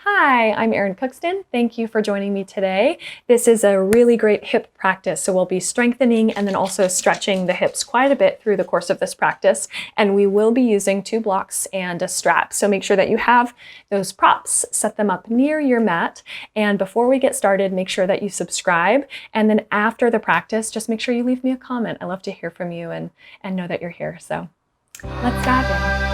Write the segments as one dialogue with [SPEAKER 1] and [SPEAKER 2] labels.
[SPEAKER 1] Hi, I'm Erin Cookston. Thank you for joining me today. This is a really great hip practice, so we'll be strengthening and then also stretching the hips quite a bit through the course of this practice, and we will be using 2 blocks and a strap. So make sure that you have those props, set them up near your mat, and before we get started, make sure that you subscribe, and then after the practice, just make sure you leave me a comment. I love to hear from you and know that you're here. So let's dive in.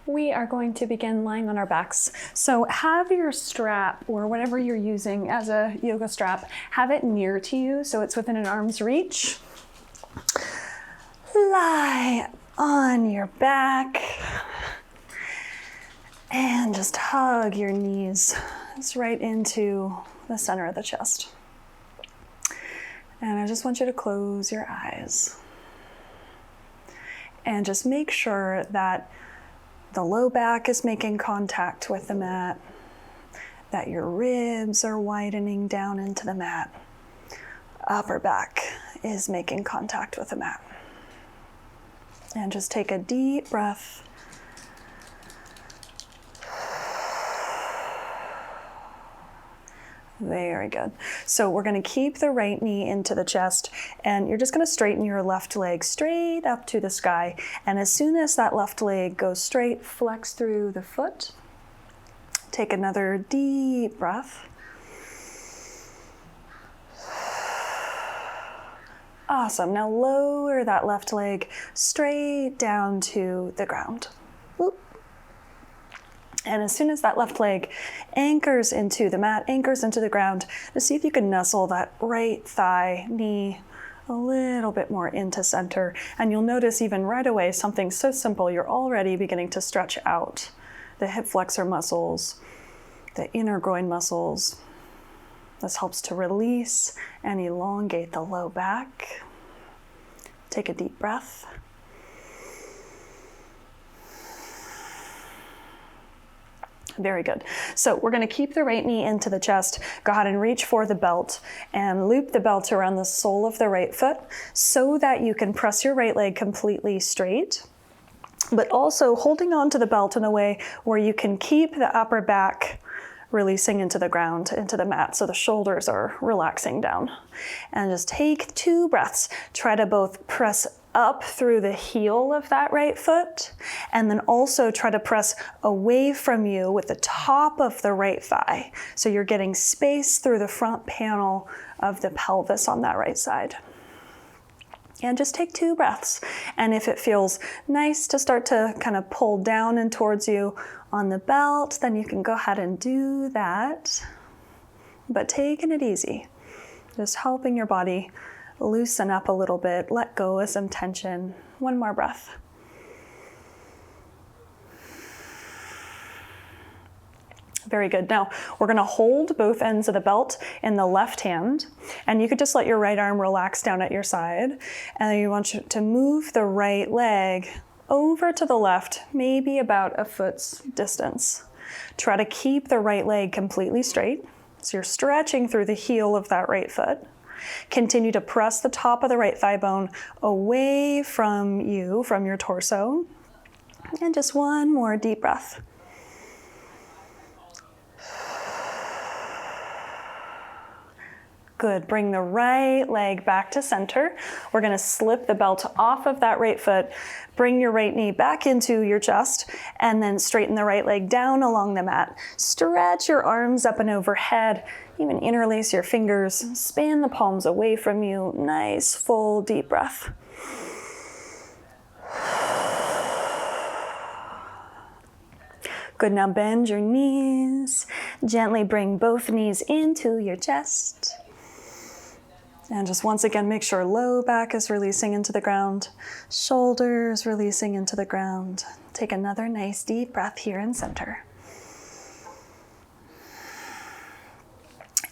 [SPEAKER 1] We are going to begin lying on our backs. So have your strap or whatever you're using as a yoga strap, have it near to you so it's within an arm's reach. Lie on your back and just hug your knees. It's right into the center of the chest. And I just want you to close your eyes and just make sure that the low back is making contact with the mat, that your ribs are widening down into the mat. Upper back is making contact with the mat. And just take a deep breath. Very good. So we're going to keep the right knee into the chest, and you're just going to straighten your left leg straight up to the sky. And as soon as that left leg goes straight, flex through the foot. Take another deep breath. Awesome. Now lower that left leg straight down to the ground. Whoop. And as soon as that left leg anchors into the mat, anchors into the ground, just see if you can nestle that right thigh, knee a little bit more into center. And you'll notice even right away something so simple, you're already beginning to stretch out the hip flexor muscles, the inner groin muscles. This helps to release and elongate the low back. Take a deep breath. Very good. So we're going to keep the right knee into the chest. Go ahead and reach for the belt and loop the belt around the sole of the right foot so that you can press your right leg completely straight, but also holding on to the belt in a way where you can keep the upper back releasing into the ground, into the mat, so the shoulders are relaxing down. And just take 2 breaths. Try to both press up through the heel of that right foot, and then also try to press away from you with the top of the right thigh. So you're getting space through the front panel of the pelvis on that right side. And just take 2 breaths. And if it feels nice to start to kind of pull down and towards you on the belt, then you can go ahead and do that. But taking it easy, just helping your body loosen up a little bit, let go of some tension. 1 more breath. Very good. Now we're going to hold both ends of the belt in the left hand, and you could just let your right arm relax down at your side. And then you want you to move the right leg over to the left, maybe about a foot's distance. Try to keep the right leg completely straight. So you're stretching through the heel of that right foot. Continue to press the top of the right thigh bone away from you, from your torso. And just 1 more deep breath. Good. Bring the right leg back to center. We're going to slip the belt off of that right foot. Bring your right knee back into your chest, and then straighten the right leg down along the mat. Stretch your arms up and overhead. Even interlace your fingers. Span the palms away from you. Nice, full, deep breath. Good. Now bend your knees. Gently bring both knees into your chest. And just once again, make sure low back is releasing into the ground, shoulders releasing into the ground. Take another nice deep breath here in center.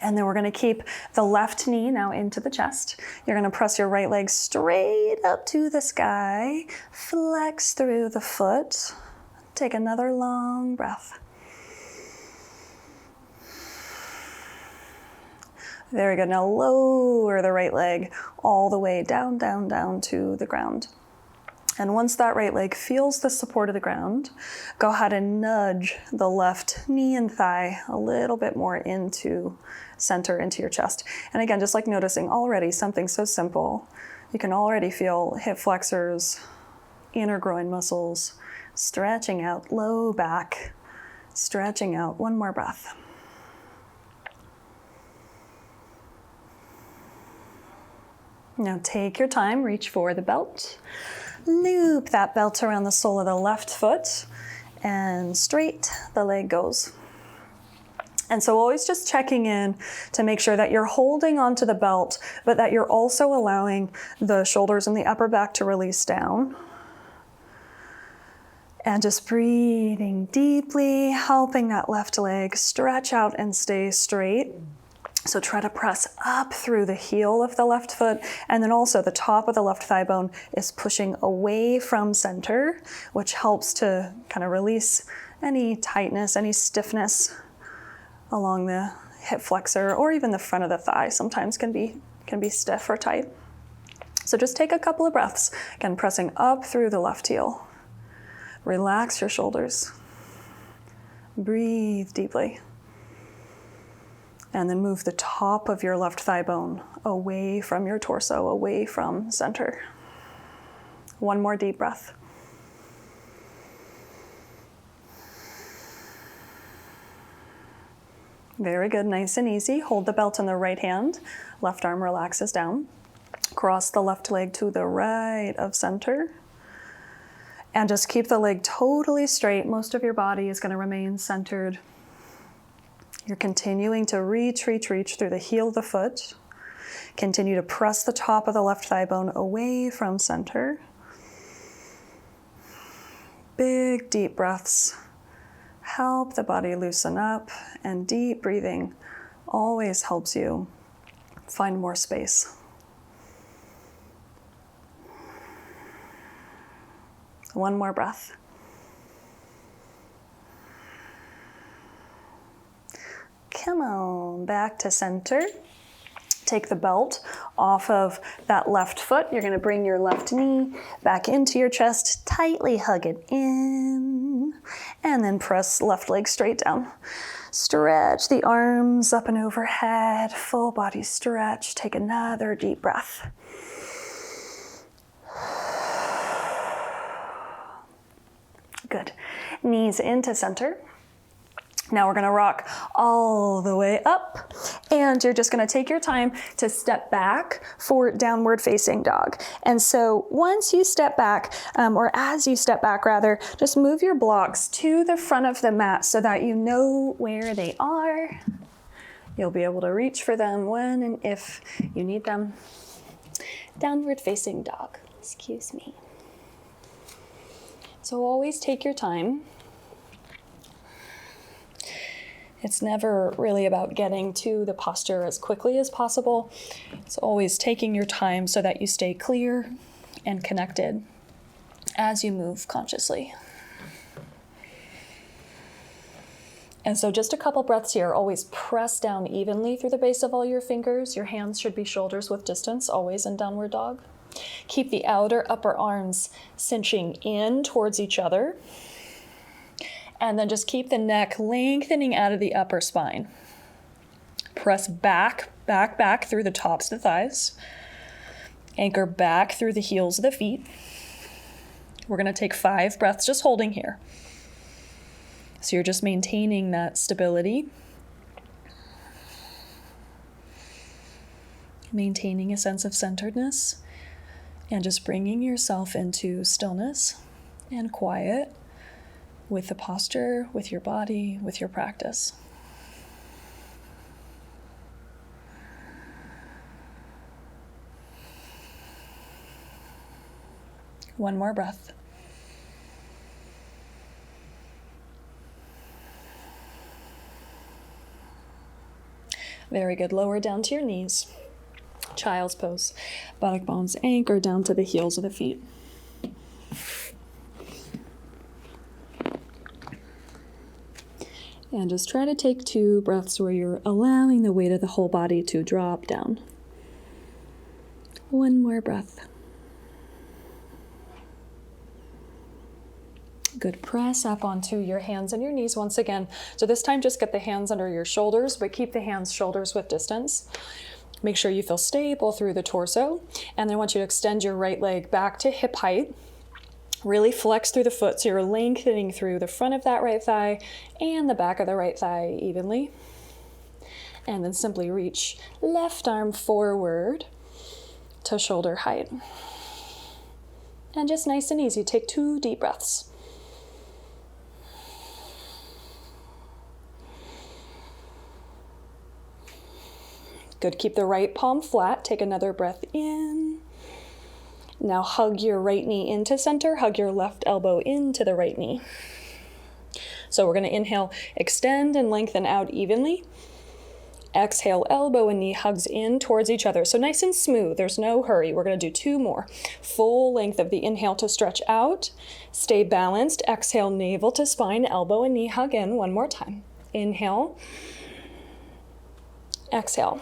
[SPEAKER 1] And then we're going to keep the left knee now into the chest. You're going to press your right leg straight up to the sky, flex through the foot. Take another long breath. Very good. Now lower the right leg all the way down, down, down to the ground. And once that right leg feels the support of the ground, go ahead and nudge the left knee and thigh a little bit more into center, into your chest. And again, just like noticing already something so simple, you can already feel hip flexors, inner groin muscles, stretching out, low back, stretching out. One more breath. Now take your time, reach for the belt. Loop that belt around the sole of the left foot and straight the leg goes. And so always just checking in to make sure that you're holding onto the belt, but that you're also allowing the shoulders and the upper back to release down. And just breathing deeply, helping that left leg stretch out and stay straight. So try to press up through the heel of the left foot, and then also the top of the left thigh bone is pushing away from center, which helps to kind of release any tightness, any stiffness along the hip flexor, or even the front of the thigh sometimes can be stiff or tight. So just take a couple of breaths, again pressing up through the left heel. Relax your shoulders. Breathe deeply. And then move the top of your left thigh bone away from your torso, away from center. One more deep breath. Very good, nice and easy. Hold the belt in the right hand. Left arm relaxes down. Cross the left leg to the right of center. And just keep the leg totally straight. Most of your body is going to remain centered. You're continuing to reach through the heel of the foot. Continue to press the top of the left thigh bone away from center. Big, deep breaths. Help the body loosen up, and deep breathing always helps you find more space. One more breath. Come on, back to center. Take the belt off of that left foot. You're going to bring your left knee back into your chest, tightly hug it in, and then press left leg straight down. Stretch the arms up and overhead, full body stretch. Take another deep breath. Good. Knees into center. Now we're going to rock all the way up, and you're just going to take your time to step back for downward facing dog. And so once you step back, or as you step back rather, just move your blocks to the front of the mat so that you know where they are. You'll be able to reach for them when and if you need them. Downward facing dog, excuse me. So always take your time. It's never really about getting to the posture as quickly as possible. It's always taking your time so that you stay clear and connected as you move consciously. And so just a couple breaths here. Always press down evenly through the base of all your fingers. Your hands should be shoulders width distance, always in downward dog. Keep the outer upper arms cinching in towards each other. And then just keep the neck lengthening out of the upper spine. Press back through the tops of the thighs. Anchor back through the heels of the feet. We're going to take 5 breaths just holding here. So you're just maintaining that stability. Maintaining a sense of centeredness. And just bringing yourself into stillness and quiet with the posture, with your body, with your practice. One more breath. Very good. Lower down to your knees. Child's pose. Buttock bones anchor down to the heels of the feet. And just try to take 2 breaths where you're allowing the weight of the whole body to drop down. 1 more breath. Good. Press up onto your hands and your knees once again. So this time just get the hands under your shoulders, but keep the hands shoulders width distance. Make sure you feel stable through the torso. And then I want you to extend your right leg back to hip height. Really flex through the foot so you're lengthening through the front of that right thigh and the back of the right thigh evenly. And then simply reach left arm forward to shoulder height. And just nice and easy, take 2 deep breaths. Good, keep the right palm flat, take another breath in. Now hug your right knee into center, hug your left elbow into the right knee. So we're going to inhale, extend and lengthen out evenly. Exhale, elbow and knee hugs in towards each other. So nice and smooth, there's no hurry. We're going to do 2 more. Full length of the inhale to stretch out. Stay balanced. Exhale, navel to spine, elbow and knee hug in. 1 more time. Inhale. Exhale.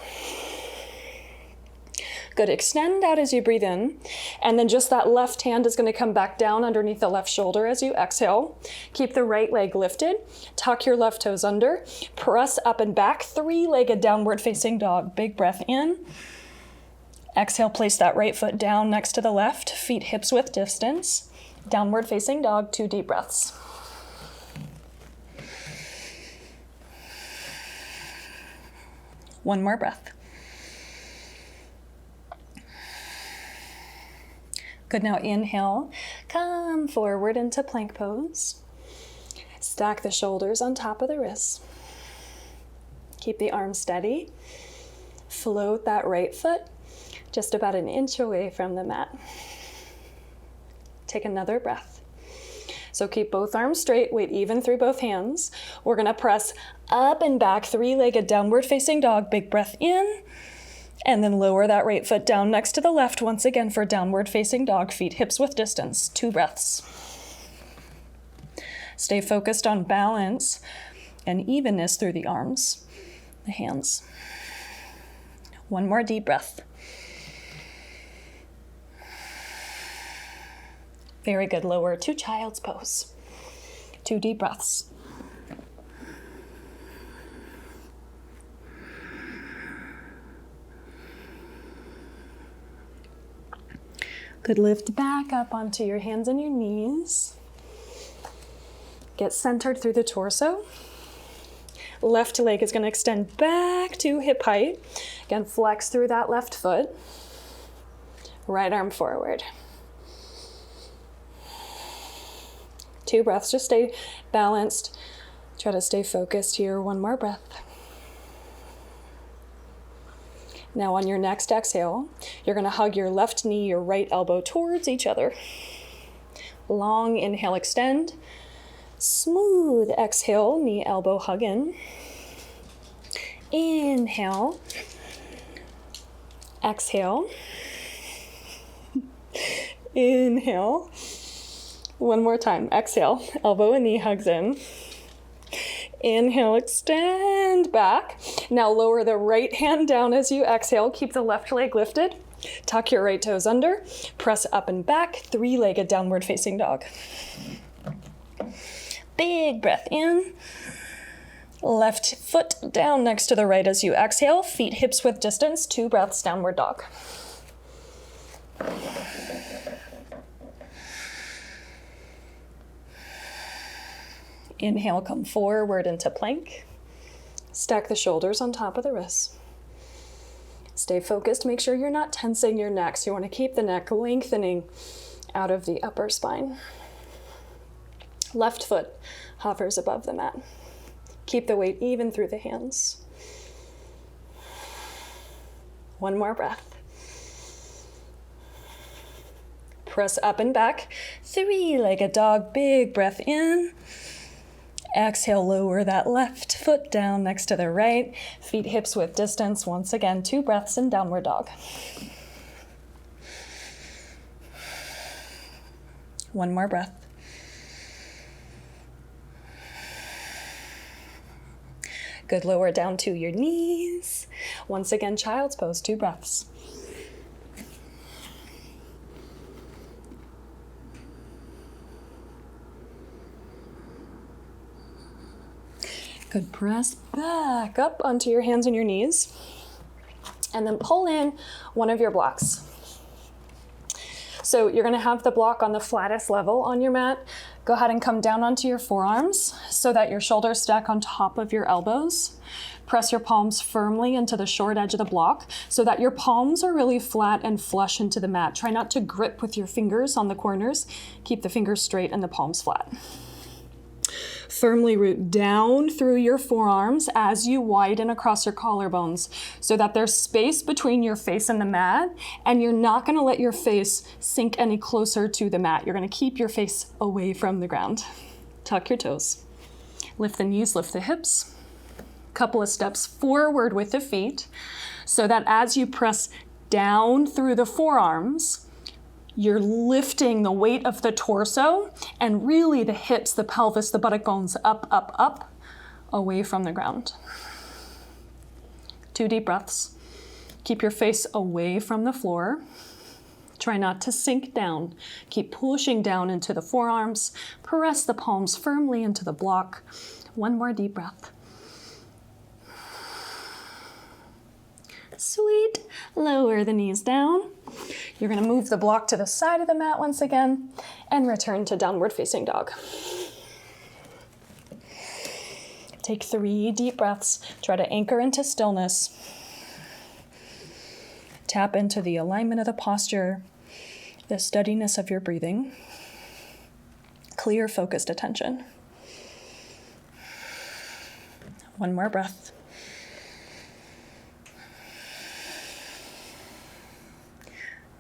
[SPEAKER 1] Good, extend out as you breathe in, and then just that left hand is going to come back down underneath the left shoulder as you exhale. Keep the right leg lifted, tuck your left toes under, press up and back, 3-legged downward facing dog. Big breath in. Exhale, place that right foot down next to the left, feet hips width distance. Downward facing dog, 2 deep breaths. One more breath. Good, now inhale, come forward into plank pose. Stack the shoulders on top of the wrists. Keep the arms steady. Float that right foot just about an inch away from the mat. Take another breath. So keep both arms straight, weight even through both hands. We're gonna press up and back, 3-legged downward facing dog. Big breath in. And then lower that right foot down next to the left once again for downward facing dog, feet hips width distance. 2 breaths. Stay focused on balance and evenness through the arms, the hands. 1 more deep breath. Very good. Lower to child's pose. 2 deep breaths. Good, lift back up onto your hands and your knees. Get centered through the torso. Left leg is going to extend back to hip height. Again, flex through that left foot. Right arm forward. 2 breaths, just stay balanced. Try to stay focused here. 1 more breath. Now on your next exhale, you're going to hug your left knee, your right elbow towards each other. Long inhale, extend. Smooth exhale, knee, elbow, hug in. Inhale. Exhale. Inhale. 1 more time. Exhale, elbow and knee hugs in. Inhale, extend back. Now lower the right hand down as you exhale. Keep the left leg lifted. Tuck your right toes under. Press up and back. 3-legged downward facing dog. Big breath in. Left foot down next to the right as you exhale. Feet hips width distance. 2 breaths, downward dog. Inhale, come forward into plank. Stack the shoulders on top of the wrists. Stay focused. Make sure you're not tensing your neck. So you want to keep the neck lengthening out of the upper spine. Left foot hovers above the mat. Keep the weight even through the hands. 1 more breath. Press up and back. 3-legged dog. Big breath in. Exhale, lower that left foot down next to the right. Feet hips width distance. Once again, 2 breaths in downward dog. 1 more breath. Good, lower down to your knees. Once again, child's pose, 2 breaths. Good, press back up onto your hands and your knees. And then pull in one of your blocks. So you're gonna have the block on the flattest level on your mat. Go ahead and come down onto your forearms so that your shoulders stack on top of your elbows. Press your palms firmly into the short edge of the block so that your palms are really flat and flush into the mat. Try not to grip with your fingers on the corners. Keep the fingers straight and the palms flat. Firmly root down through your forearms as you widen across your collarbones so that there's space between your face and the mat, and you're not going to let your face sink any closer to the mat. You're going to keep your face away from the ground. Tuck your toes. Lift the knees, lift the hips. Couple of steps forward with the feet so that as you press down through the forearms, you're lifting the weight of the torso and really the hips, the pelvis, the buttock bones up, up, up, away from the ground. 2 deep breaths. Keep your face away from the floor. Try not to sink down. Keep pushing down into the forearms. Press the palms firmly into the block. 1 more deep breath. Sweet. Lower the knees down. You're going to move the block to the side of the mat once again and return to downward facing dog. Take 3 deep breaths. Try to anchor into stillness. Tap into the alignment of the posture, the steadiness of your breathing. Clear, focused attention. 1 more breath.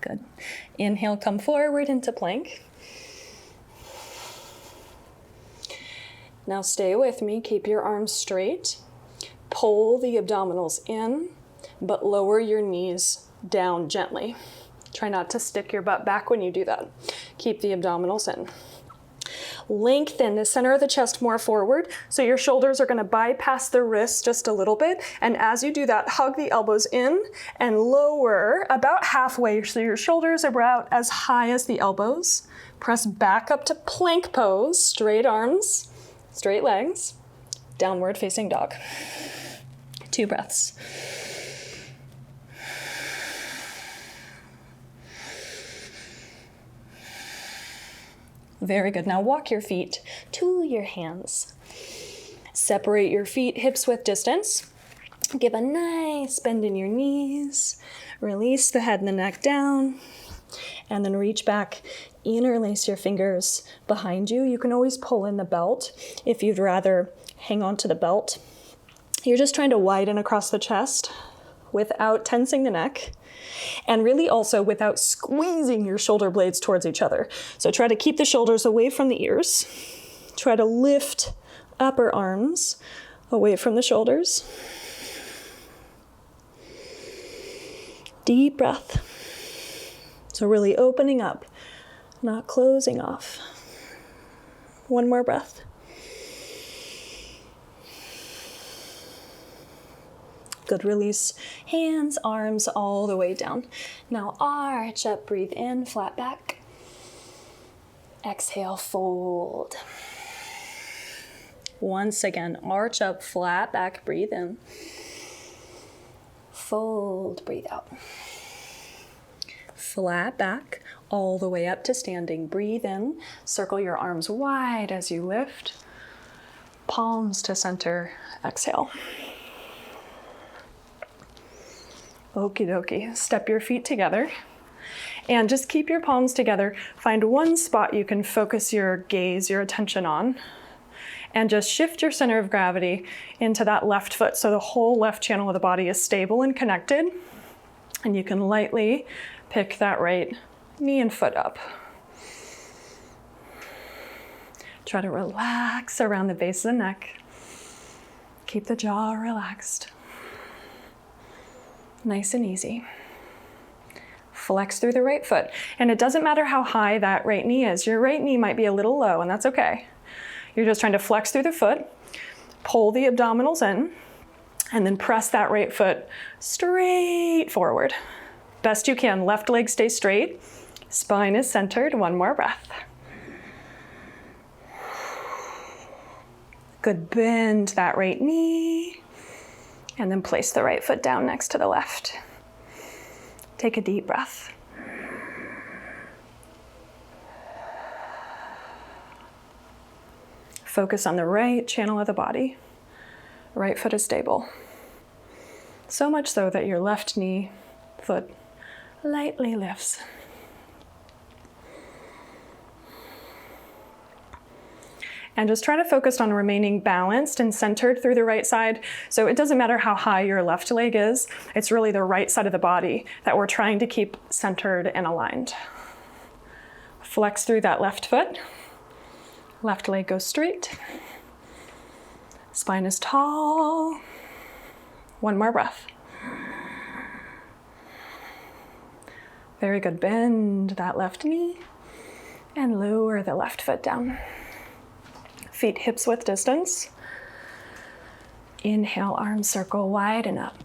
[SPEAKER 1] Good. Inhale, come forward into plank. Now stay with me. Keep your arms straight. Pull the abdominals in, but lower your knees down gently. Try not to stick your butt back when you do that. Keep the abdominals in. Lengthen the center of the chest more forward, so your shoulders are going to bypass the wrists just a little bit. And as you do that, hug the elbows in and lower about halfway, so your shoulders are about as high as the elbows. Press back up to plank pose, straight arms, straight legs, downward facing dog. 2 breaths. Very good. Now walk your feet to your hands. Separate your feet hips width distance. Give a nice bend in your knees. Release the head and the neck down. And then reach back, interlace your fingers behind you. You can always pull in the belt if you'd rather hang on to the belt. You're just trying to widen across the chest without tensing the neck. And really also without squeezing your shoulder blades towards each other. So try to keep the shoulders away from the ears. Try to lift upper arms away from the shoulders. Deep breath. So really opening up, not closing off. 1 more breath. Good, release hands, arms all the way down. Now arch up, breathe in, flat back. Exhale, fold. Once again, arch up, flat back, breathe in. Fold, breathe out. Flat back, all the way up to standing. Breathe in, circle your arms wide as you lift. Palms to center, exhale. Okie dokie. Step your feet together and just keep your palms together. Find one spot you can focus your gaze, your attention on, and just shift your center of gravity into that left foot so the whole left channel of the body is stable and connected. And you can lightly pick that right knee and foot up. Try to relax around the base of the neck. Keep the jaw relaxed. Nice and easy. Flex through the right foot. And it doesn't matter how high that right knee is. Your right knee might be a little low, and that's okay. You're just trying to flex through the foot, pull the abdominals in, And then press that right foot straight forward. Best you can, left leg stay straight. Spine is centered, one more breath. Good, bend that right knee. And then place the right foot down next to the left. Take a deep breath. Focus on the right channel of the body. Right foot is stable. So much so that your left knee, foot lightly lifts. And just try to focus on remaining balanced and centered through the right side. So it doesn't matter how high your left leg is, it's really the right side of the body that we're trying to keep centered and aligned. Flex through that left foot. Left leg goes straight. Spine is tall. One more breath. Very good. Bend that left knee and lower the left foot down. Feet hips width distance. Inhale, arms circle wide and up.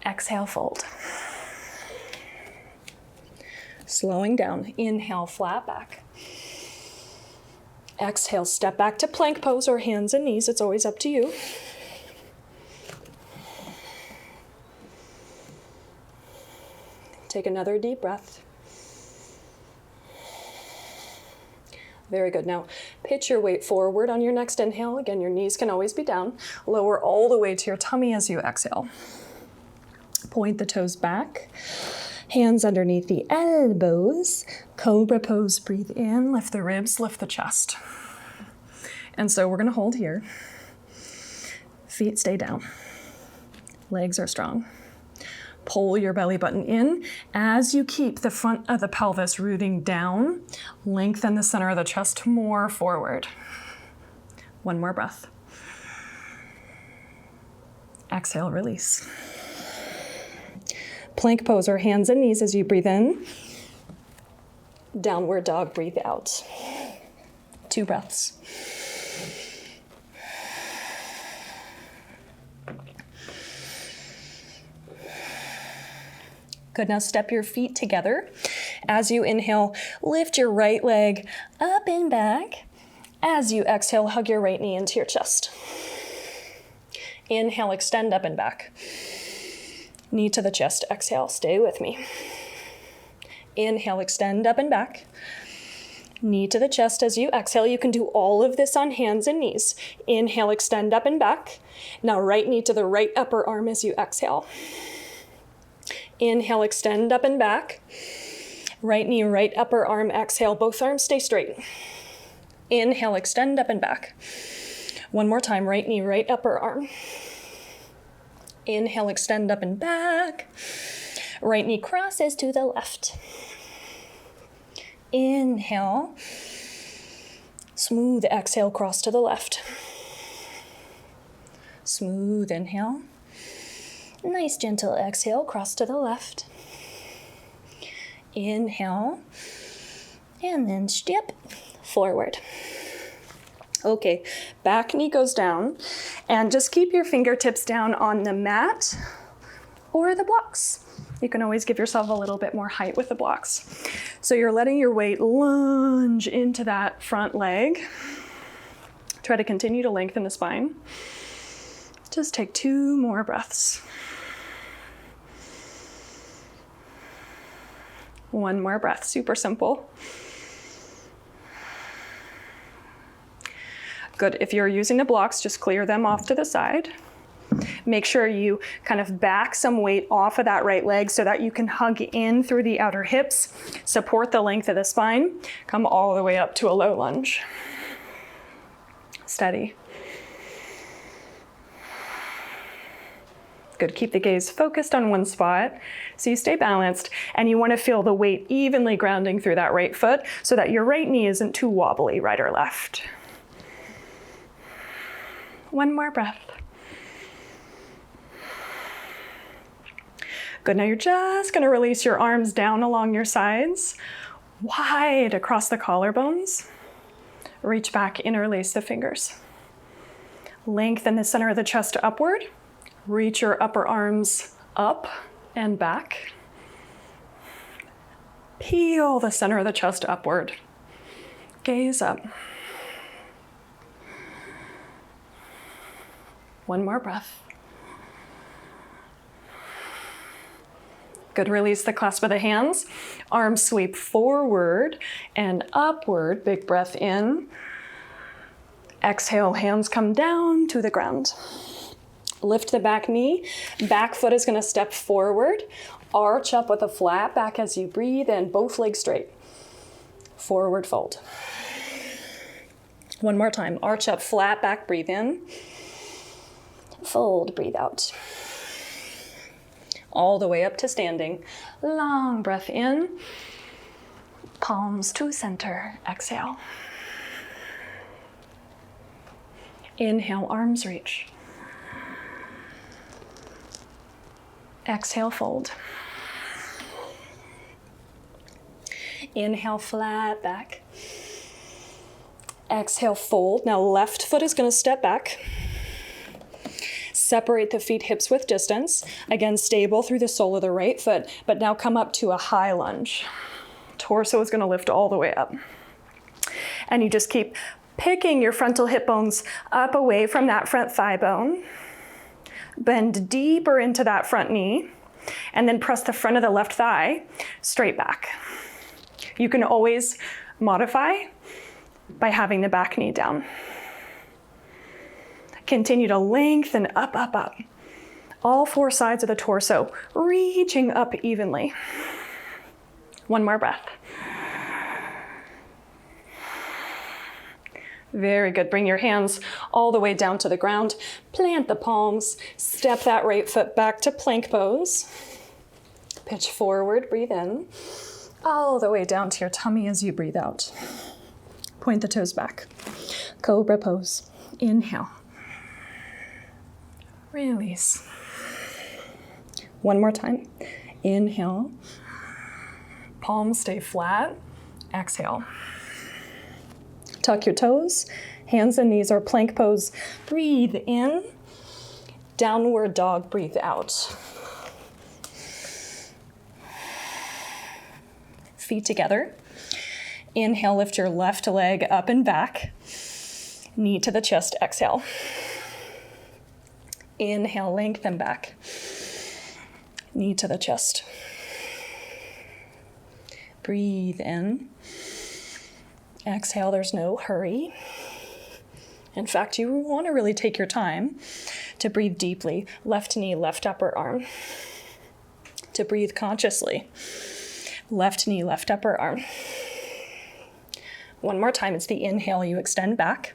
[SPEAKER 1] Exhale, fold. Slowing down. Inhale, flat back. Exhale, step back to plank pose or hands and knees. It's always up to you. Take another deep breath. Very good. Now, pitch your weight forward on your next inhale. Again, your knees can always be down. Lower all the way to your tummy as you exhale. Point the toes back. Hands underneath the elbows. Cobra pose, breathe in, lift the ribs, lift the chest. And so we're gonna hold here. Feet stay down. Legs are strong. Pull your belly button in. As you keep the front of the pelvis rooting down, lengthen the center of the chest more forward. One more breath. Exhale, release. Plank pose or hands and knees as you breathe in. Downward dog, breathe out. 2 breaths. Good, now step your feet together. As you inhale, lift your right leg up and back. As you exhale, hug your right knee into your chest. Inhale, extend up and back. Knee to the chest, exhale, stay with me. Inhale, extend up and back. Knee to the chest as you exhale. You can do all of this on hands and knees. Inhale, extend up and back. Now right knee to the right upper arm as you exhale. Inhale, extend up and back. Right knee, right upper arm, exhale. Both arms stay straight. Inhale, extend up and back. One more time, right knee, right upper arm. Inhale, extend up and back. Right knee crosses to the left. Inhale. Smooth exhale, cross to the left. Smooth inhale. Nice gentle exhale, cross to the left. Inhale. And then step forward. Okay, back knee goes down, and just keep your fingertips down on the mat or the blocks. You can always give yourself a little bit more height with the blocks. So you're letting your weight lunge into that front leg. Try to continue to lengthen the spine. Just take 2 more breaths. 1 more breath, super simple. Good, if you're using the blocks, just clear them off to the side. Make sure you kind of back some weight off of that right leg so that you can hug in through the outer hips, support the length of the spine, come all the way up to a low lunge. Steady. Good, keep the gaze focused on one spot so you stay balanced, and you want to feel the weight evenly grounding through that right foot so that your right knee isn't too wobbly, right or left. 1 more breath. Good, now you're just gonna release your arms down along your sides, wide across the collarbones. Reach back, interlace the fingers. Lengthen the center of the chest upward. Reach your upper arms up and back. Peel the center of the chest upward. Gaze up. One more breath. Good, release the clasp of the hands. Arms sweep forward and upward. Big breath in. Exhale, hands come down to the ground. Lift the back knee. Back foot is gonna step forward. Arch up with a flat back as you breathe in, both legs straight. Forward fold. One more time, arch up, flat back, breathe in. Fold, breathe out. All the way up to standing. Long breath in. Palms to center, exhale. Inhale, arms reach. Exhale, fold. Inhale, flat back. Exhale, fold. Now left foot is going to step back. Separate the feet hips width distance. Again, stable through the sole of the right foot, but now come up to a high lunge. Torso is going to lift all the way up. And you just keep picking your frontal hip bones up away from that front thigh bone. Bend deeper into that front knee, and then press the front of the left thigh straight back. You can always modify by having the back knee down. Continue to lengthen up, up, up. All four sides of the torso, reaching up evenly. One more breath. Very good. Bring your hands all the way down to the ground. Plant the palms. Step that right foot back to plank pose. Pitch forward, breathe in. All the way down to your tummy as you breathe out. Point the toes back. Cobra pose. Inhale. Release. One more time. Inhale. Palms stay flat. Exhale. Tuck your toes. Hands and knees are plank pose. Breathe in. Downward dog, breathe out. Feet together. Inhale, lift your left leg up and back. Knee to the chest, exhale. Inhale, lengthen back. Knee to the chest. Breathe in. Exhale, there's no hurry. In fact, you want to really take your time to breathe deeply. Left knee, left upper arm. To breathe consciously. Left knee, left upper arm. One more time, it's the inhale, you extend back.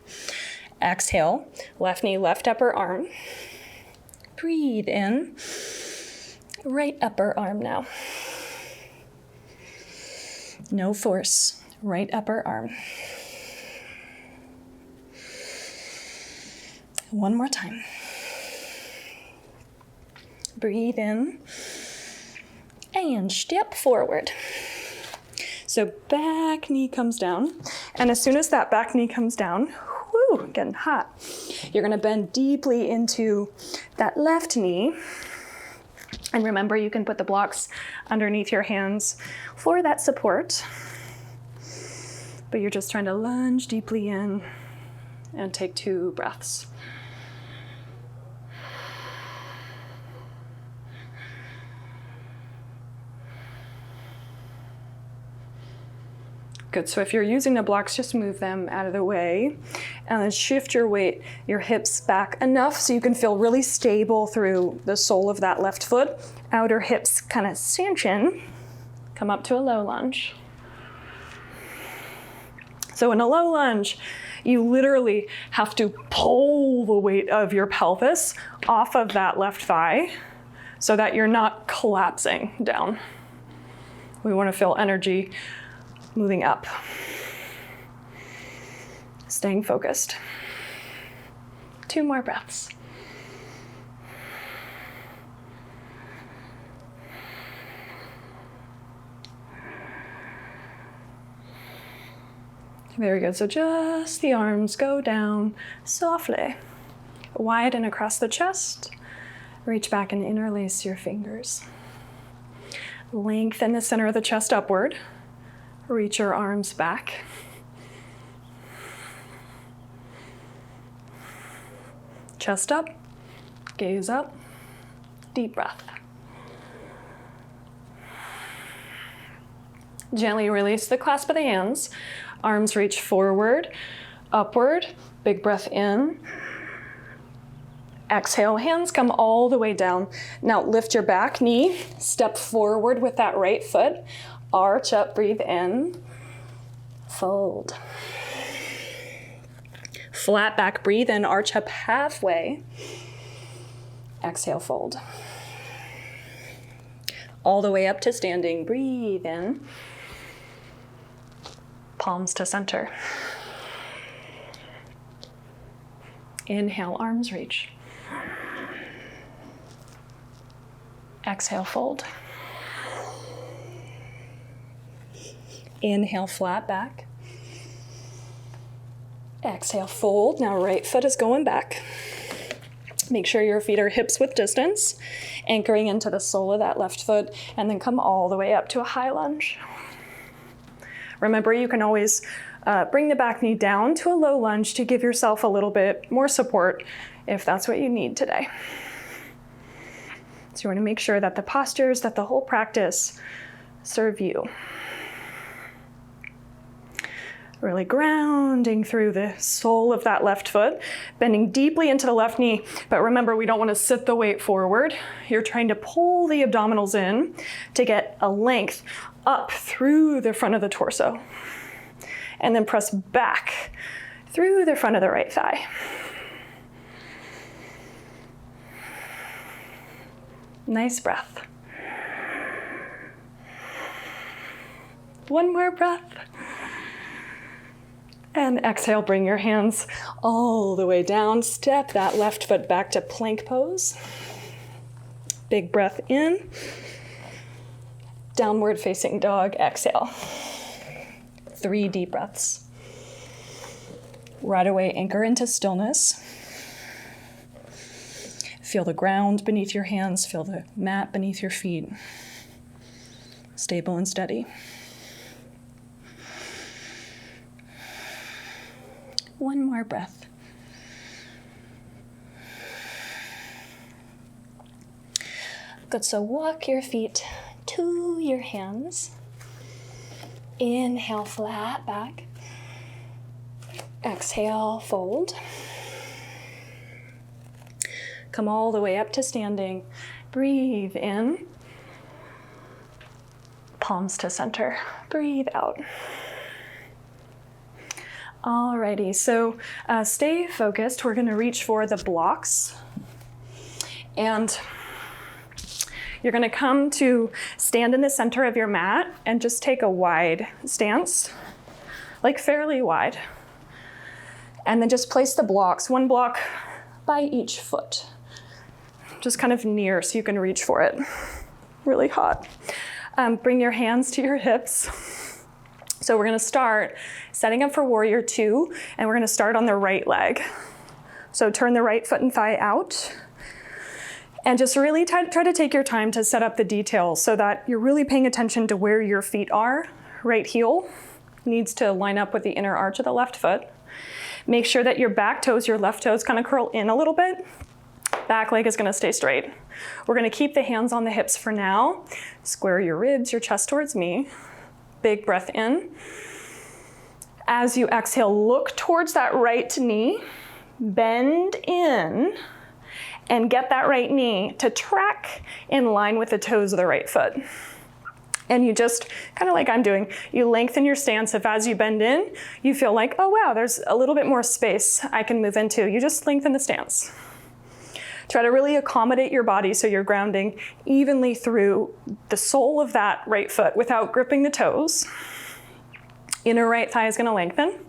[SPEAKER 1] Exhale, left knee, left upper arm. Breathe in. Right upper arm now. No force. Right upper arm. One more time. Breathe in and step forward. So back knee comes down, and as soon as that back knee comes down, whoo, getting hot. You're gonna bend deeply into that left knee. And remember, you can put the blocks underneath your hands for that support. But you're just trying to lunge deeply in and take 2 breaths. Good, so if you're using the blocks, just move them out of the way and then shift your weight, your hips back enough so you can feel really stable through the sole of that left foot. Outer hips kind of cinch in, come up to a low lunge. So in a low lunge, you literally have to pull the weight of your pelvis off of that left thigh so that you're not collapsing down. We want to feel energy moving up. Staying focused. 2 more breaths. Very good. So just the arms go down softly. widen across the chest. Reach back and interlace your fingers. Lengthen the center of the chest upward. Reach your arms back. Chest up, gaze up, deep breath. Gently release the clasp of the hands. Arms reach forward, upward, big breath in. Exhale, hands come all the way down. Now lift your back knee, step forward with that right foot. Arch up, breathe in, fold. Flat back, breathe in, arch up halfway. Exhale, fold. All the way up to standing, breathe in. Palms to center. Inhale, arms reach. Exhale, fold. Inhale, flat back. Exhale, fold. Now right foot is going back. Make sure your feet are hips width distance, anchoring into the sole of that left foot, and then come all the way up to a high lunge. Remember, you can always bring the back knee down to a low lunge to give yourself a little bit more support if that's what you need today. So you want to make sure that the postures, that the whole practice serve you. Really grounding through the sole of that left foot, bending deeply into the left knee. But remember, we don't want to sit the weight forward. You're trying to pull the abdominals in to get a length up through the front of the torso. And then press back through the front of the right thigh. Nice breath. One more breath. And exhale, bring your hands all the way down. Step that left foot back to plank pose. Big breath in. Downward facing dog, exhale. 3 deep breaths. Right away, anchor into stillness. Feel the ground beneath your hands, feel the mat beneath your feet. Stable and steady. One more breath. Good, so walk your feet to your hands. Inhale, flat back. Exhale, fold. Come all the way up to standing. Breathe in. Palms to center. Breathe out. Alrighty, so stay focused. We're gonna reach for the blocks. And you're gonna come to stand in the center of your mat and just take a wide stance, like fairly wide. And then just place the blocks, 1 block by each foot. Just kind of near so you can reach for it. Really hot. Bring your hands to your hips. So we're gonna start setting up for warrior 2, and we're gonna start on the right leg. So turn the right foot and thigh out, and just really try to take your time to set up the details so that you're really paying attention to where your feet are. Right heel needs to line up with the inner arch of the left foot. Make sure that your back toes, your left toes kind of curl in a little bit. Back leg is gonna stay straight. We're gonna keep the hands on the hips for now. Square your ribs, your chest towards me. Big breath in. As you exhale, look towards that right knee, bend in, and get that right knee to track in line with the toes of the right foot. And you just, kind of like I'm doing, you lengthen your stance. If as you bend in, you feel like, oh wow, there's a little bit more space I can move into. You just lengthen the stance. Try to really accommodate your body so you're grounding evenly through the sole of that right foot without gripping the toes. Inner right thigh is gonna lengthen.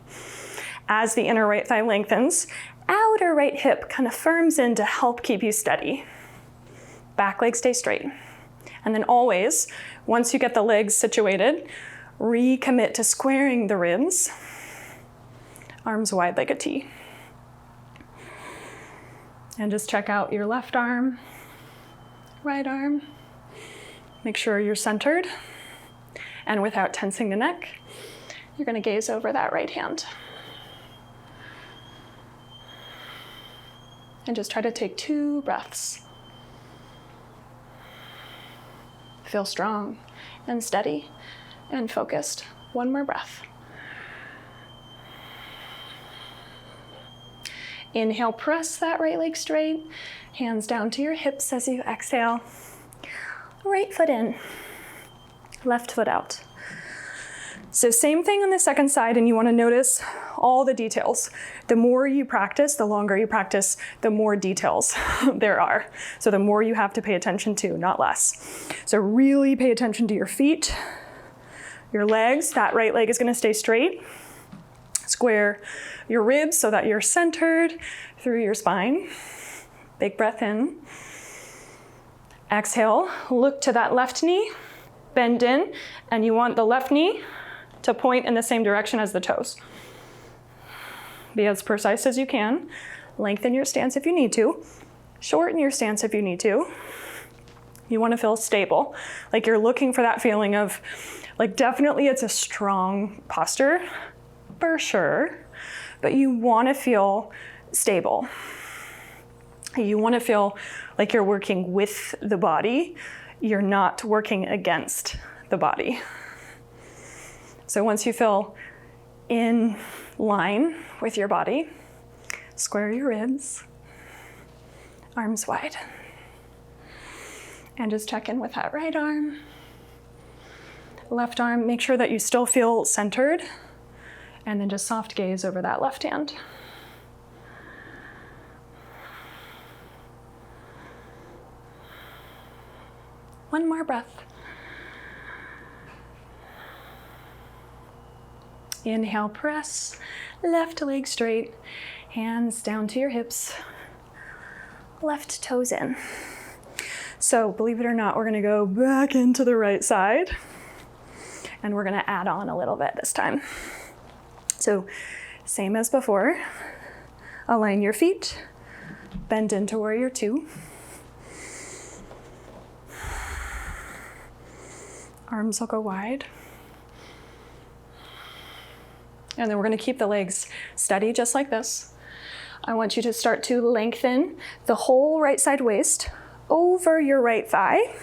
[SPEAKER 1] As the inner right thigh lengthens, outer right hip kind of firms in to help keep you steady. Back leg stay straight. And then always, once you get the legs situated, recommit to squaring the ribs. Arms wide like a T. And just check out your left arm, right arm. Make sure you're centered. And without tensing the neck, you're going to gaze over that right hand. And just try to take 2 breaths. Feel strong and steady and focused. 1 more breath. Inhale, press that right leg straight. Hands down to your hips as you exhale. Right foot in, left foot out. So same thing on the second side, and you want to notice all the details. The more you practice, the longer you practice, the more details there are. So the more you have to pay attention to, not less. So really pay attention to your feet, your legs. That right leg is going to stay straight. Square your ribs so that you're centered through your spine. Big breath in. Exhale, look to that left knee, bend in, and you want the left knee to point in the same direction as the toes. Be as precise as you can. Lengthen your stance if you need to. Shorten your stance if you need to. You want to feel stable, like you're looking for that feeling of, like, definitely it's a strong posture, for sure, but you want to feel stable. You want to feel like you're working with the body. You're not working against the body. So once you feel in line with your body, square your ribs, arms wide. And just check in with that right arm. Left arm, make sure that you still feel centered. And then just soft gaze over that left hand. One more breath. Inhale, press, left leg straight, hands down to your hips, left toes in. So believe it or not, we're gonna go back into the right side, and we're gonna add on a little bit this time. So same as before, align your feet, bend into warrior 2. Arms will go wide. And then we're going to keep the legs steady just like this. I want you to start to lengthen the whole right side waist over your right thigh.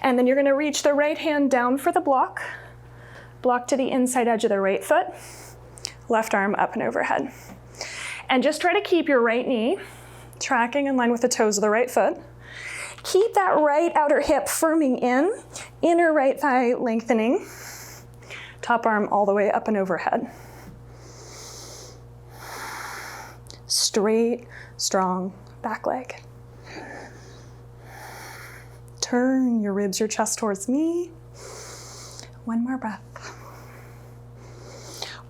[SPEAKER 1] And then you're going to reach the right hand down for the block to the inside edge of the right foot, left arm up and overhead. And just try to keep your right knee tracking in line with the toes of the right foot. Keep that right outer hip firming in, inner right thigh lengthening, top arm all the way up and overhead. Straight, strong back leg. Turn your ribs, your chest towards me. One more breath.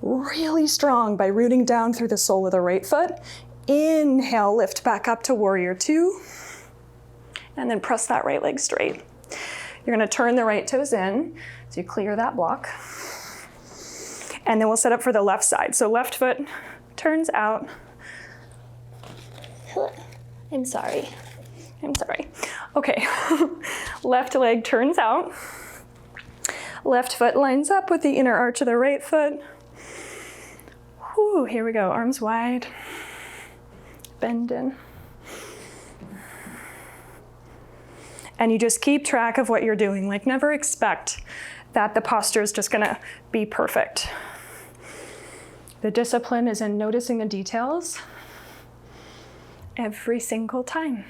[SPEAKER 1] Really strong by rooting down through the sole of the right foot. Inhale, lift back up to warrior 2. And then press that right leg straight. You're gonna turn the right toes in, so you clear that block. And then we'll set up for the left side. So left foot turns out. I'm sorry. Okay, left leg turns out. Left foot lines up with the inner arch of the right foot. Whew, here we go, arms wide. Bend in. And you just keep track of what you're doing. Like, never expect that the posture is just gonna be perfect. The discipline is in noticing the details every single time.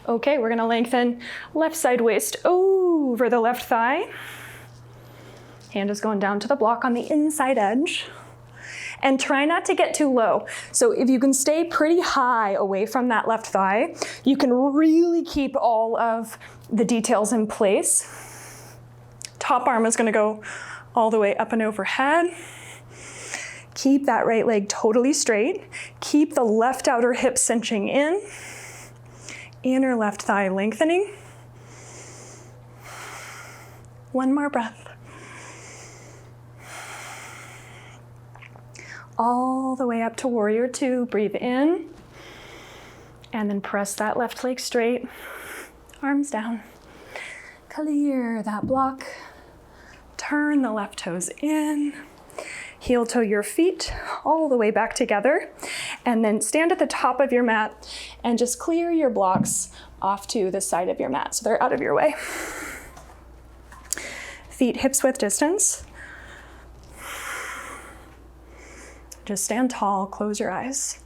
[SPEAKER 1] Okay, we're gonna lengthen left side waist over the left thigh. Hand is going down to the block on the inside edge. And try not to get too low. So if you can stay pretty high away from that left thigh, you can really keep all of the details in place. Top arm is gonna go all the way up and overhead. Keep that right leg totally straight. Keep the left outer hip cinching in. Inner left thigh lengthening. One more breath. all the way up to warrior two. Breathe in, and then press that left leg straight, arms down. Clear that block. Turn the left toes in. Heel toe your feet all the way back together, and then stand at the top of your mat and just clear your blocks off to the side of your mat so they're out of your way. Feet hips width distance. Just stand tall, close your eyes.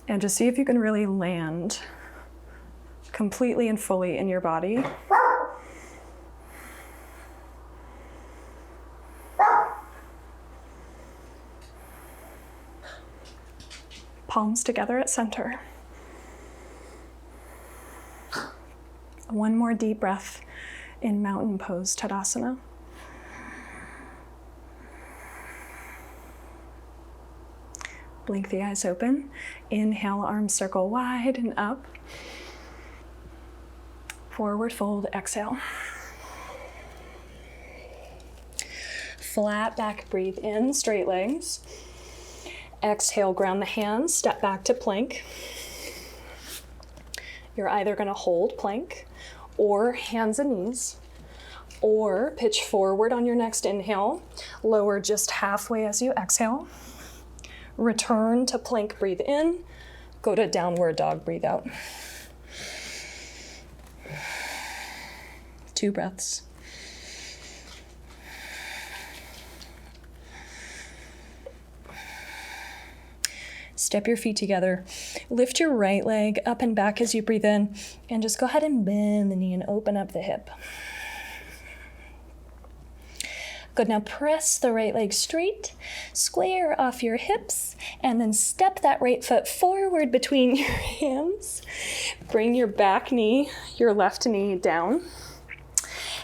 [SPEAKER 1] And just see if you can really land completely and fully in your body. Palms together at center. One more deep breath in mountain pose, Tadasana. Blink the eyes open. Inhale, arms circle wide and up. Forward fold, exhale. Flat back, breathe in, straight legs. Exhale, ground the hands, step back to plank. You're either going to hold plank or hands and knees, or pitch forward on your next inhale, lower just halfway as you exhale. Return to plank, breathe in, go to downward dog, breathe out. 2 breaths. Step your feet together. Lift your right leg up and back as you breathe in, and just go ahead and bend the knee and open up the hip. Good, now press the right leg straight, square off your hips, and then step that right foot forward between your hands. Bring your back knee, your left knee down.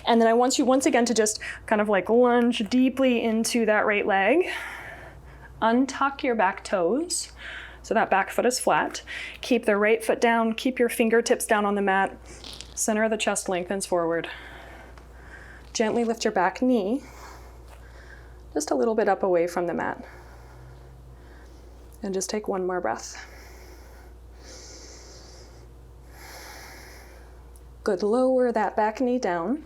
[SPEAKER 1] And then I want you once again to just kind of like lunge deeply into that right leg. Untuck your back toes so that back foot is flat. Keep the right foot down, keep your fingertips down on the mat. Center of the chest lengthens forward. Gently lift your back knee just a little bit up away from the mat. And just take one more breath. Good, lower that back knee down.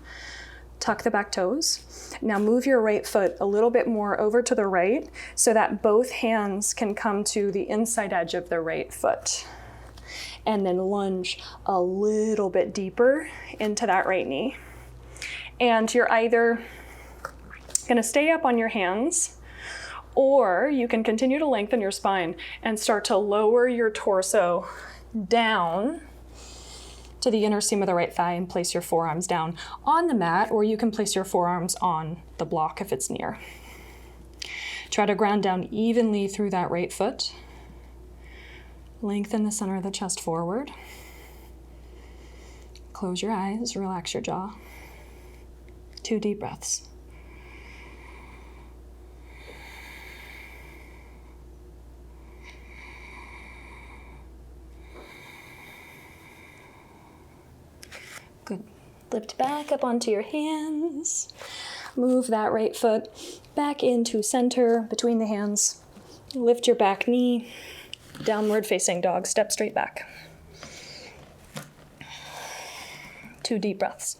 [SPEAKER 1] Tuck the back toes. Now move your right foot a little bit more over to the right so that both hands can come to the inside edge of the right foot. And then lunge a little bit deeper into that right knee. And you're either going to stay up on your hands, or you can continue to lengthen your spine and start to lower your torso down to the inner seam of the right thigh and place your forearms down on the mat, or you can place your forearms on the block if it's near. Try to ground down evenly through that right foot. Lengthen the center of the chest forward. Close your eyes, relax your jaw. 2 deep breaths. Good. Lift back up onto your hands. Move that right foot back into center between the hands. Lift your back knee. Downward facing dog. Step straight back. 2 deep breaths.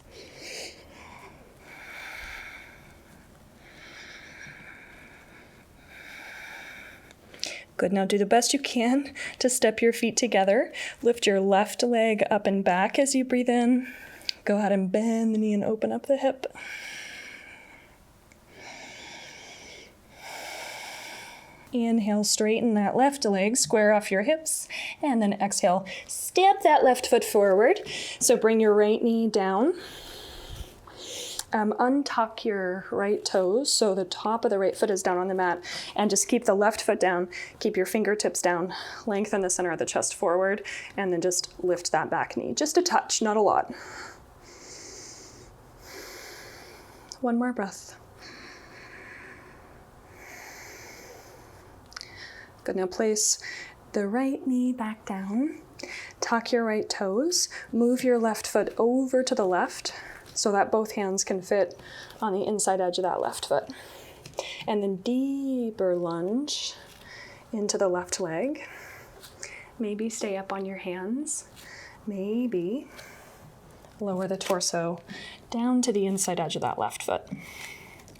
[SPEAKER 1] Good, now do the best you can to step your feet together. Lift your left leg up and back as you breathe in. Go ahead and bend the knee and open up the hip. Inhale, straighten that left leg, square off your hips, and then exhale, step that left foot forward. So bring your right knee down. Untuck your right toes so the top of the right foot is down on the mat, and just keep the left foot down, keep your fingertips down, lengthen the center of the chest forward, and then just lift that back knee. Just a touch, not a lot. 1 more breath. Good, now place the right knee back down, tuck your right toes, move your left foot over to the left so that both hands can fit on the inside edge of that left foot. And then deeper lunge into the left leg. Maybe stay up on your hands. Maybe lower the torso down to the inside edge of that left foot.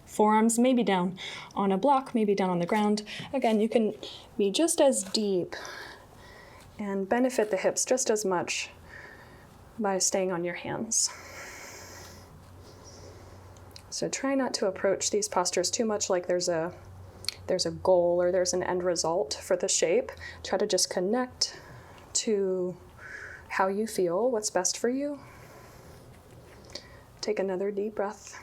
[SPEAKER 1] Forearms maybe down on a block, maybe down on the ground. Again, you can be just as deep and benefit the hips just as much by staying on your hands. So try not to approach these postures too much like there's a goal or there's an end result for the shape. Try to just connect to how you feel, what's best for you. Take another deep breath.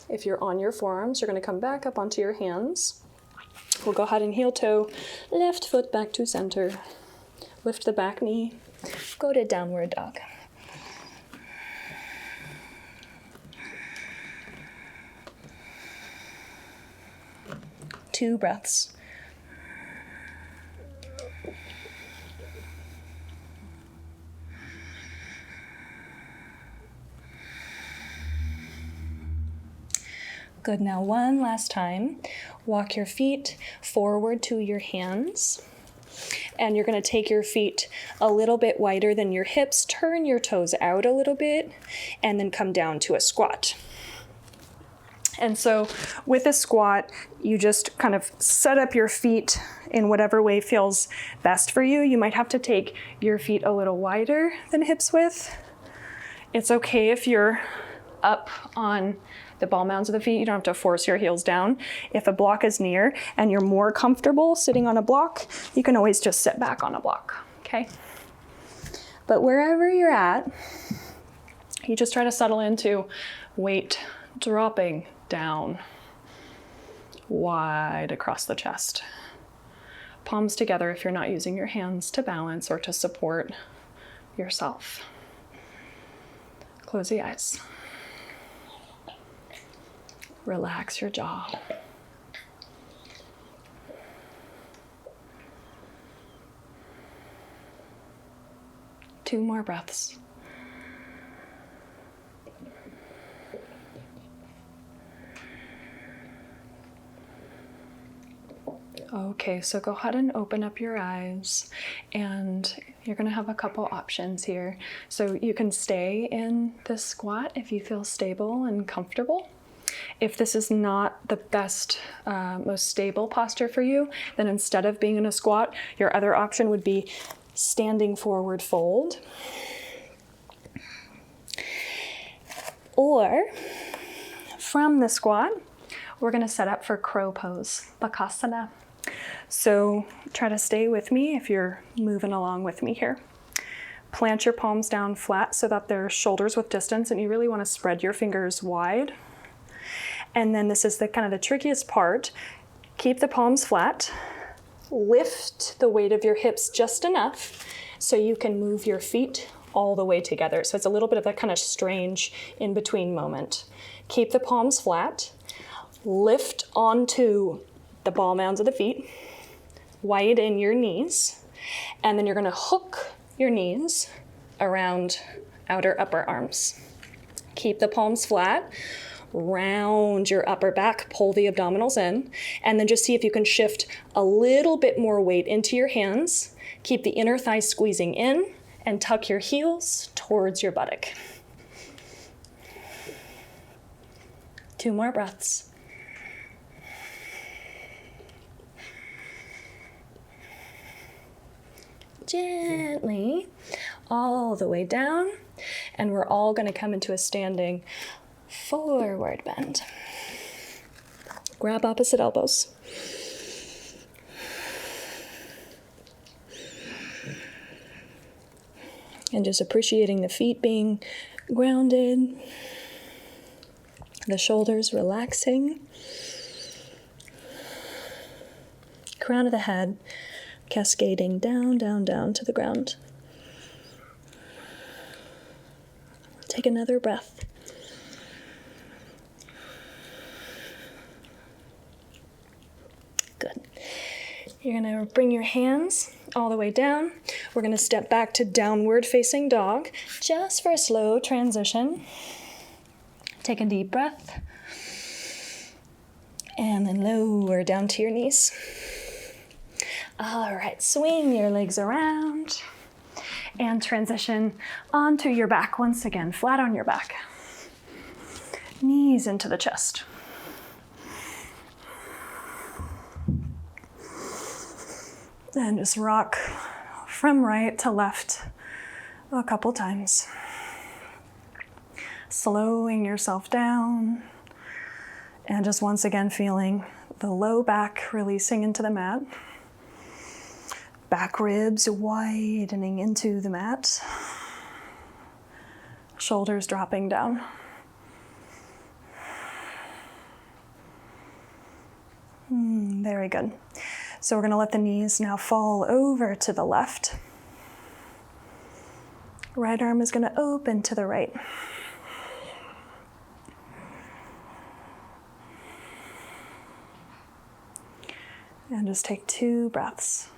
[SPEAKER 1] If you're on your forearms, you're going to come back up onto your hands. We'll go ahead and heel toe, left foot back to center. Lift the back knee, go to downward dog. Two breaths. Good, now one last time. Walk your feet forward to your hands. And you're gonna take your feet a little bit wider than your hips, turn your toes out a little bit, and then come down to a squat. And so with a squat, you just kind of set up your feet in whatever way feels best for you. You might have to take your feet a little wider than hips width. It's okay if you're up on the ball mounds of the feet. You don't have to force your heels down. If a block is near and you're more comfortable sitting on a block, you can always just sit back on a block, okay? But wherever you're at, you just try to settle into weight dropping down, wide across the chest. Palms together if you're not using your hands to balance or to support yourself. Close the eyes. Relax your jaw. Two more breaths. Okay, so go ahead and open up your eyes, and you're going to have a couple options here. So you can stay in this squat if you feel stable and comfortable. If this is not the best, most stable posture for you, then instead of being in a squat, your other option would be standing forward fold. Or from the squat, we're going to set up for crow pose, Pakasana. So try to stay with me if you're moving along with me here. Plant your palms down flat so that they're shoulders width distance, and you really want to spread your fingers wide. And then this is the kind of the trickiest part. Keep the palms flat. Lift the weight of your hips just enough so you can move your feet all the way together. So it's a little bit of that kind of strange in-between moment. Keep the palms flat. Lift onto the ball mounds of the feet. Widen your knees. And then you're going to hook your knees around outer upper arms. Keep the palms flat. Round your upper back, pull the abdominals in, and then just see if you can shift a little bit more weight into your hands. Keep the inner thighs squeezing in and tuck your heels towards your buttock. Two more breaths. Gently, all the way down, and we're all going to come into a standing forward bend. Grab opposite elbows. And just appreciating the feet being grounded, the shoulders relaxing, crown of the head cascading down, down, down to the ground. Take another breath. Good. You're going to bring your hands all the way down. We're going to step back to downward facing dog just for a slow transition. Take a deep breath. And then lower down to your knees. All right, swing your legs around and transition onto your back once again, flat on your back. Knees into the chest. And just rock from right to left a couple times. Slowing yourself down. And just once again feeling the low back releasing into the mat. Back ribs widening into the mat. Shoulders dropping down. Very good. So we're going to let the knees now fall over to the left. Right arm is going to open to the right. And just take 2 breaths.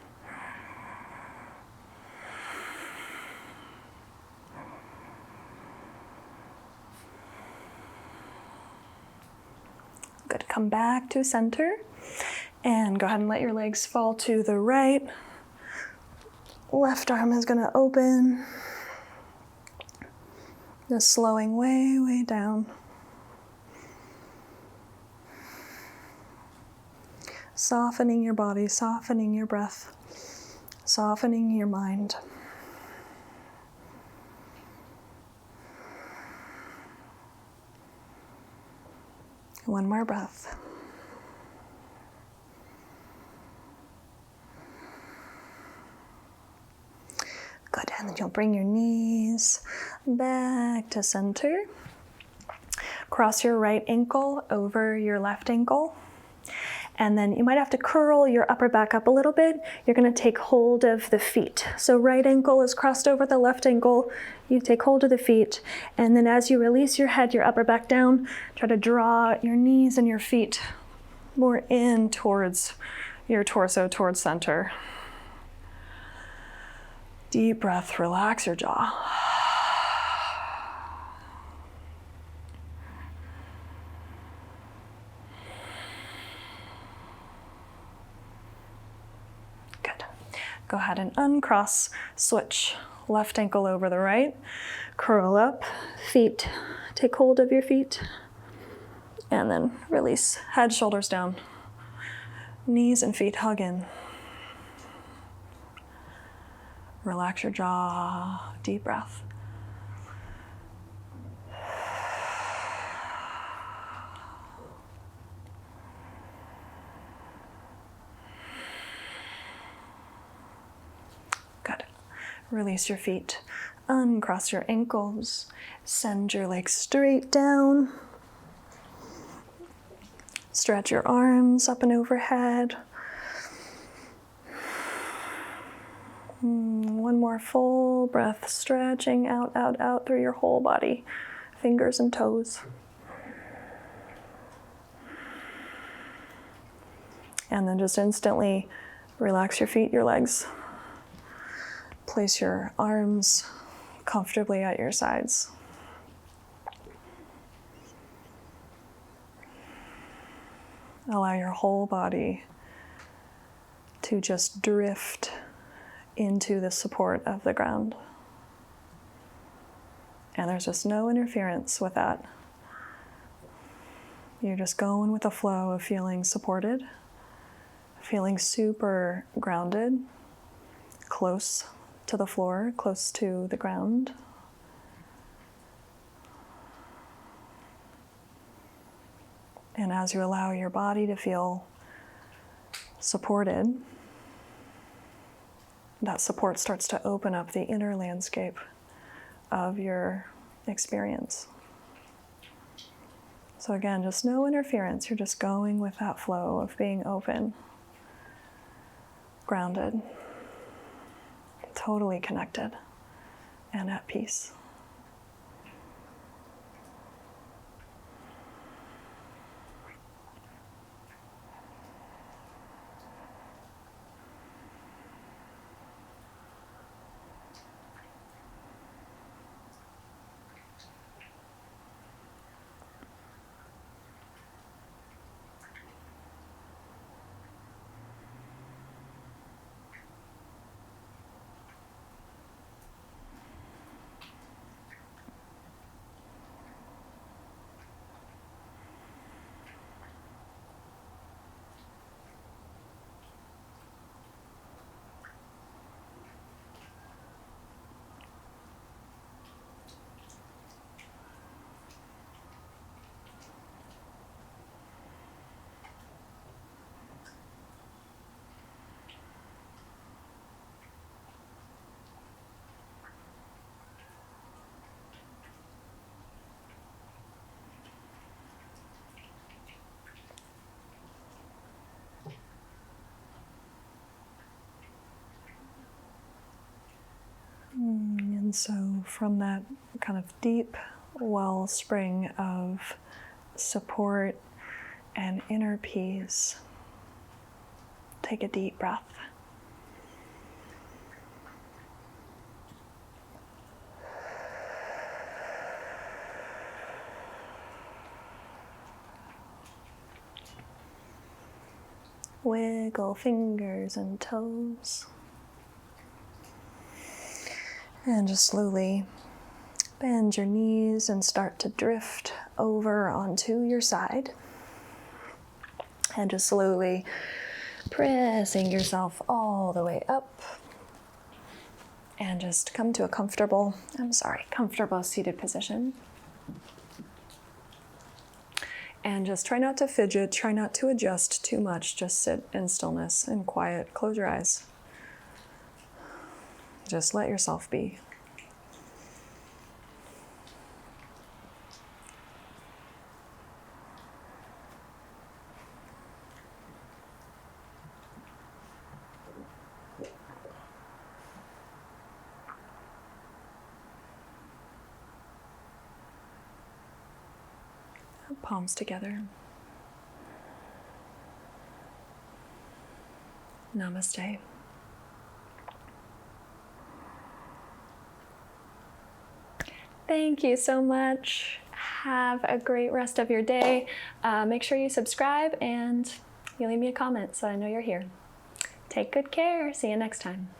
[SPEAKER 1] Good. Come back to center. And go ahead and let your legs fall to the right. Left arm is going to open. Just slowing way, way down. Softening your body, softening your breath, softening your mind. One more breath. Good, and then you'll bring your knees back to center. Cross your right ankle over your left ankle. And then you might have to curl your upper back up a little bit. You're going to take hold of the feet. So right ankle is crossed over the left ankle. You take hold of the feet. And then as you release your head, your upper back down, try to draw your knees and your feet more in towards your torso, towards center. Deep breath, relax your jaw. Go ahead and uncross, switch left ankle over the right, curl up, feet, take hold of your feet, and then release, head, shoulders down, knees and feet hug in. Relax your jaw, deep breath. Release your feet, uncross your ankles, send your legs straight down. Stretch your arms up and overhead. One more full breath, stretching out, out, out through your whole body, fingers and toes. And then just instantly relax your feet, your legs. Place your arms comfortably at your sides. Allow your whole body to just drift into the support of the ground. And there's just no interference with that. You're just going with the flow of feeling supported, feeling super grounded, close to the floor, close to the ground. And as you allow your body to feel supported, that support starts to open up the inner landscape of your experience. So again, just no interference. You're just going with that flow of being open, grounded, totally connected, and at peace. And so from that kind of deep wellspring of support and inner peace, take a deep breath. Wiggle fingers and toes. And just slowly bend your knees and start to drift over onto your side. And just slowly pressing yourself all the way up. And just come to a comfortable seated position. And just try not to fidget, try not to adjust too much. Just sit in stillness and quiet. Close your eyes. Just let yourself be. Palms together. Namaste. Thank you so much. Have a great rest of your day. Make sure you subscribe and you leave me a comment so I know you're here. Take good care. See you next time.